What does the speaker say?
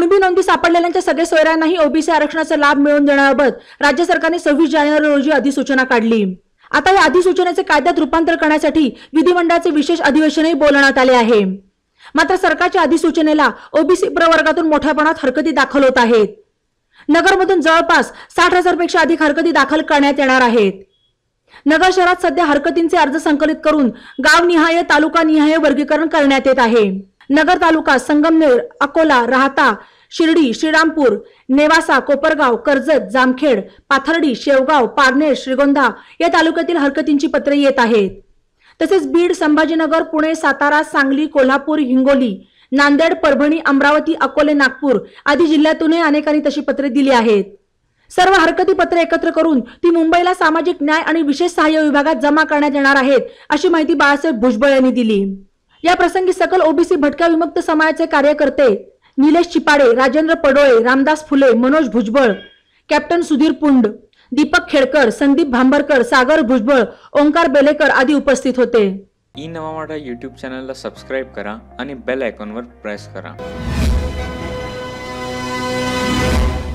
कुणबी नोंदी सापडलेल्यांच्या सगळे सोयऱ्यांनाही ओबीसी आरक्षणाचा लाभ मिळवून देण्याबाबत राज्य सरकारने 26 जानेवारी रोजी अधिसूचना काढली। आता या अधिसूचनेचे कायद्यात रूपांतर करण्यासाठी विधिमंडळाचे विशेष अधिवेशनही बोलवण्यात आले आहे। मात्र सरकारच्या अधिसूचनेला ओबीसी प्रवर्गातून मोठ्या प्रमाणात हरकती दाखल होत आहेत। नगरमधून जवळपास 60,000 पेक्षा अधिक हरकती दाखल करण्यात येणार आहेत। नगर शहरात सध्या हरकतींचे अर्ज संकलित करून गावनिहाय तालुकानिहाय वर्गीकरण करण्यात येत आहे। नगर तालुका संगमनेर, अकोला, राहता, शिर्डी, श्रीरामपूर, नेवासा, कोपरगाव, कर्जत, जामखेड, पाथर्डी, शेवगाव, पारनेर, श्रीगोंदा या तालुक्यातील हरकतींची पत्रे येत आहेत। तसेच बीड, संभाजीनगर, पुणे, सातारा, सांगली, कोल्हापूर, हिंगोली, नांदेड, परभणी, अमरावती, अकोले, नागपूर आदी जिल्ह्यातूनही अनेकांनी तशी पत्रे दिली आहेत। सर्व हरकती पत्रे एकत्र करून ती मुंबईला सामाजिक न्याय आणि विशेष सहाय्य विभागात जमा करण्यात येणार आहेत, अशी माहिती बाळासाहेब भुजबळ यांनी दिली। या प्रसंगी सकल ओबीसी भटक्या विमुक्त समाजाचे कार्यकर्ते निलेश चिपाडे, राजेंद्र पडोळे, रामदास फुले, मनोज भुजबळ, कॅप्टन सुधीर पुंड, दीपक खेडकर, संदीप भांबरकर, सागर भुजबळ, ओंकार बेलेकर आदी उपस्थित होते। ई नवा मराठा यूट्यूब चॅनलला सबस्क्राईब करा आणि बेल आयकॉनवर प्रेस करा।